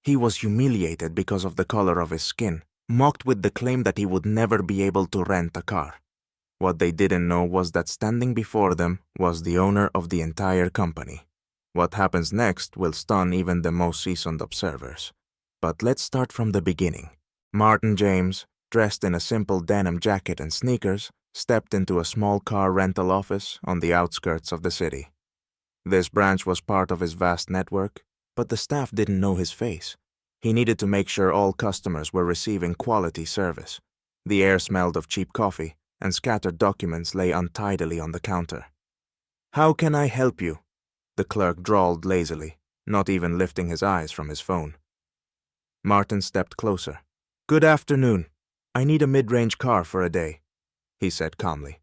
He was humiliated because of the color of his skin, mocked with the claim that he would never be able to rent a car. What they didn't know was that standing before them was the owner of the entire company. What happens next will stun even the most seasoned observers. But let's start from the beginning. Martin James, dressed in a simple denim jacket and sneakers, stepped into a small car rental office on the outskirts of the city. This branch was part of his vast network, but the staff didn't know his face. He needed to make sure all customers were receiving quality service. The air smelled of cheap coffee, and scattered documents lay untidily on the counter. "How can I help you?" the clerk drawled lazily, not even lifting his eyes from his phone. Martin stepped closer. "Good afternoon. I need a mid-range car for a day," he said calmly.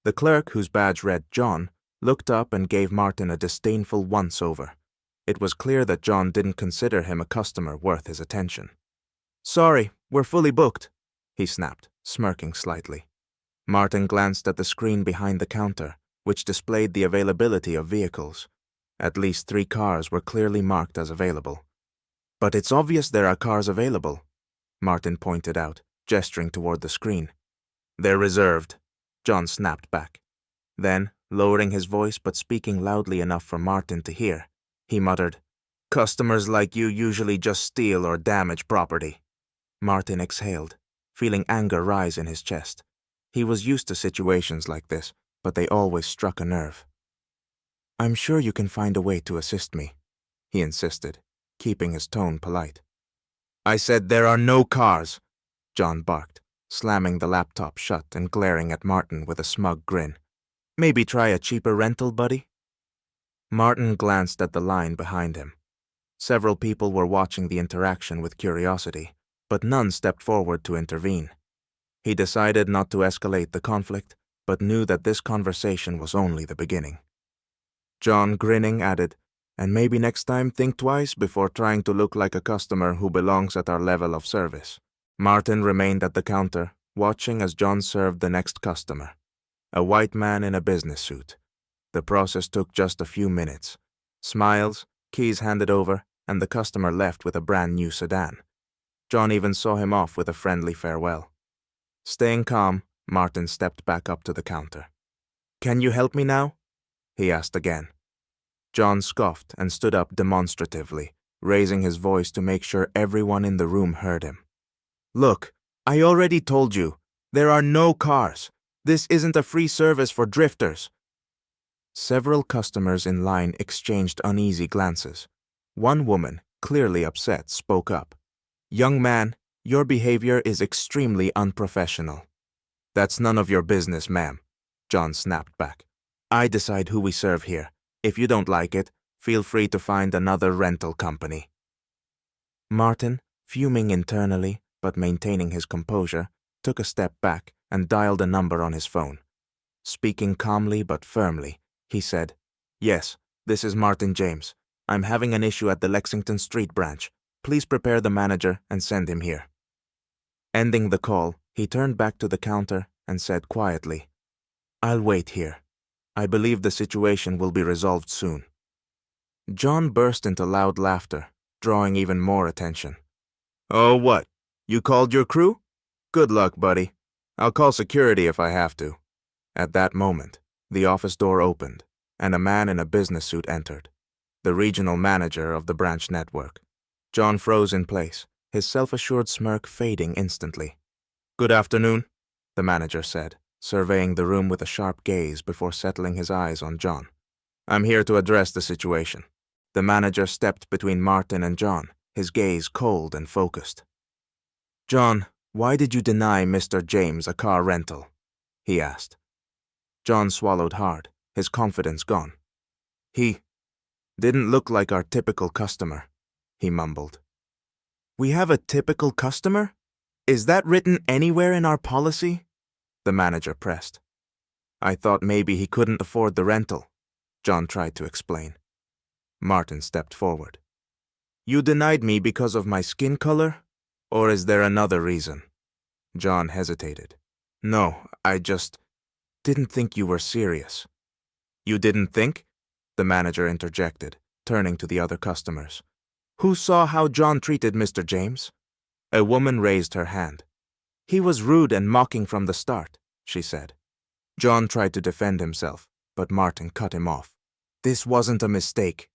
The clerk, whose badge read John, looked up and gave Martin a disdainful once-over. It was clear that John didn't consider him a customer worth his attention. "Sorry, we're fully booked," he snapped, smirking slightly. Martin glanced at the screen behind the counter, which displayed the availability of vehicles. At least 3 cars were clearly marked as available. "But it's obvious there are cars available," Martin pointed out, gesturing toward the screen. "They're reserved," John snapped back. Then, lowering his voice but speaking loudly enough for Martin to hear, he muttered, "Customers like you usually just steal or damage property." Martin exhaled, feeling anger rise in his chest. He was used to situations like this, but they always struck a nerve. "I'm sure you can find a way to assist me," he insisted, keeping his tone polite. "I said there are no cars," John barked, slamming the laptop shut and glaring at Martin with a smug grin. "Maybe try a cheaper rental, buddy?" Martin glanced at the line behind him. Several people were watching the interaction with curiosity, but none stepped forward to intervene. He decided not to escalate the conflict, but knew that this conversation was only the beginning. John, grinning, added, "And maybe next time think twice before trying to look like a customer who belongs at our level of service." Martin remained at the counter, watching as John served the next customer, a white man in a business suit. The process took just a few minutes. Smiles, keys handed over, and the customer left with a brand new sedan. John even saw him off with a friendly farewell. Staying calm, Martin stepped back up to the counter. "Can you help me now?" he asked again. John scoffed and stood up demonstratively, raising his voice to make sure everyone in the room heard him. "Look, I already told you, there are no cars. This isn't a free service for drifters." Several customers in line exchanged uneasy glances. One woman, clearly upset, spoke up. "Young man, your behavior is extremely unprofessional." "That's none of your business, ma'am," John snapped back. "I decide who we serve here. If you don't like it, feel free to find another rental company." Martin, fuming internally but maintaining his composure, took a step back and dialed a number on his phone. Speaking calmly but firmly, he said, "Yes, this is Martin James. I'm having an issue at the Lexington Street branch. Please prepare the manager and send him here." Ending the call, he turned back to the counter and said quietly, "I'll wait here. I believe the situation will be resolved soon." John burst into loud laughter, drawing even more attention. "Oh, what? You called your crew? Good luck, buddy. I'll call security if I have to." At that moment, the office door opened, and a man in a business suit entered, the regional manager of the branch network. John froze in place, his self-assured smirk fading instantly. "Good afternoon," the manager said, surveying the room with a sharp gaze before settling his eyes on John. "I'm here to address the situation." The manager stepped between Martin and John, his gaze cold and focused. "John, why did you deny Mr. James a car rental?" he asked. John swallowed hard, his confidence gone. "He didn't look like our typical customer," he mumbled. "We have a typical customer? Is that written anywhere in our policy?" the manager pressed. "I thought maybe he couldn't afford the rental," John tried to explain. Martin stepped forward. "You denied me because of my skin color? Or is there another reason?" John hesitated. "No, I just didn't think you were serious." "You didn't think?" the manager interjected, turning to the other customers. Who saw how John treated Mr. James? A woman raised her hand. He was rude and mocking from the start, she said. John tried to defend himself, but Martin cut him off. This wasn't a mistake.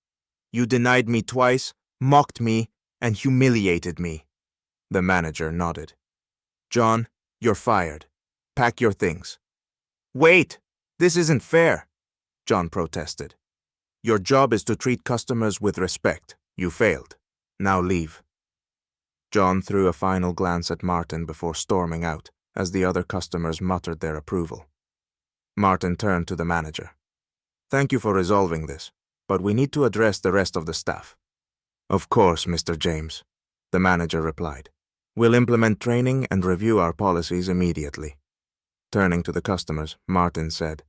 You denied me twice, mocked me, and humiliated me. The manager nodded. John, you're fired. Pack your things. Wait! This isn't fair, John protested. Your job is to treat customers with respect. You failed. Now leave. John threw a final glance at Martin before storming out, as the other customers muttered their approval. Martin turned to the manager. Thank you for resolving this, but we need to address the rest of the staff. Of course, Mr. James, the manager replied. We'll implement training and review our policies immediately. Turning to the customers, Martin said,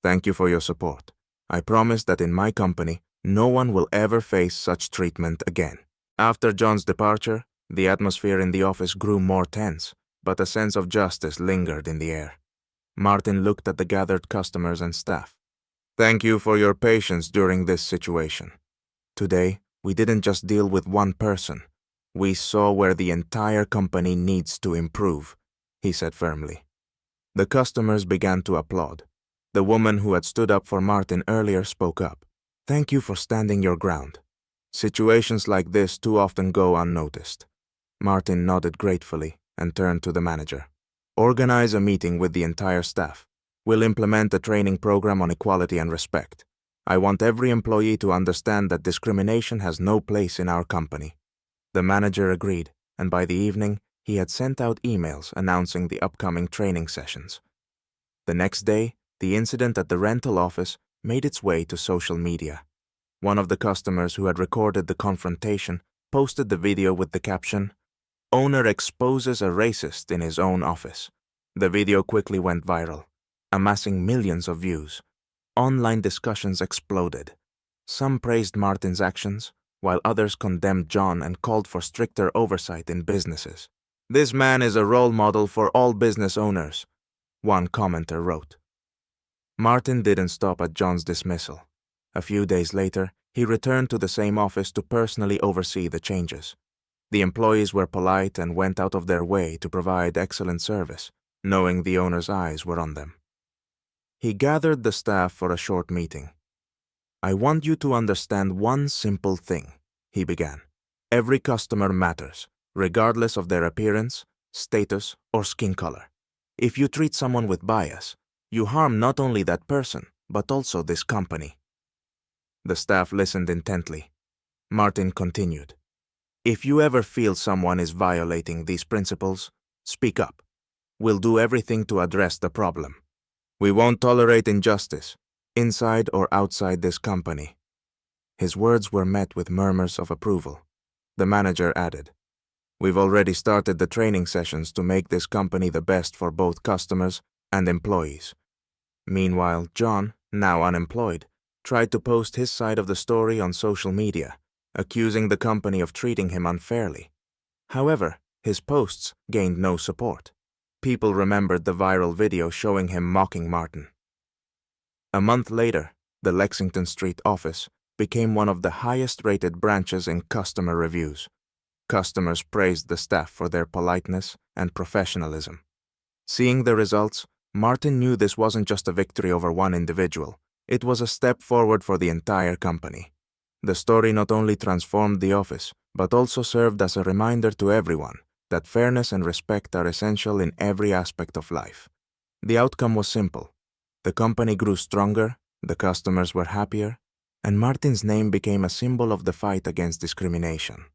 Thank you for your support. I promise that in my company, no one will ever face such treatment again. After John's departure, the atmosphere in the office grew more tense, but a sense of justice lingered in the air. Martin looked at the gathered customers and staff. Thank you for your patience during this situation. Today, we didn't just deal with one person. We saw where the entire company needs to improve, he said firmly. The customers began to applaud. The woman who had stood up for Martin earlier spoke up. Thank you for standing your ground. Situations like this too often go unnoticed. Martin nodded gratefully and turned to the manager. Organize a meeting with the entire staff. We'll implement a training program on equality and respect. I want every employee to understand that discrimination has no place in our company. The manager agreed, and by the evening, he had sent out emails announcing the upcoming training sessions. The next day, the incident at the rental office made its way to social media. One of the customers who had recorded the confrontation posted the video with the caption, Owner exposes a racist in his own office. The video quickly went viral, amassing millions of views. Online discussions exploded. Some praised Martin's actions, while others condemned John and called for stricter oversight in businesses. This man is a role model for all business owners, one commenter wrote. Martin didn't stop at John's dismissal. A few days later, he returned to the same office to personally oversee the changes. The employees were polite and went out of their way to provide excellent service, knowing the owner's eyes were on them. He gathered the staff for a short meeting. I want you to understand one simple thing, he began. Every customer matters, regardless of their appearance, status, or skin color. If you treat someone with bias, you harm not only that person, but also this company. The staff listened intently. Martin continued. If you ever feel someone is violating these principles, speak up. We'll do everything to address the problem. We won't tolerate injustice, inside or outside this company. His words were met with murmurs of approval. The manager added, We've already started the training sessions to make this company the best for both customers and employees. Meanwhile, John, now unemployed, tried to post his side of the story on social media, accusing the company of treating him unfairly. However, his posts gained no support. People remembered the viral video showing him mocking Martin. A month later, the Lexington Street office became one of the highest-rated branches in customer reviews. Customers praised the staff for their politeness and professionalism. Seeing the results, Martin knew this wasn't just a victory over one individual. It was a step forward for the entire company. The story not only transformed the office, but also served as a reminder to everyone that fairness and respect are essential in every aspect of life. The outcome was simple. The company grew stronger, the customers were happier, and Martin's name became a symbol of the fight against discrimination.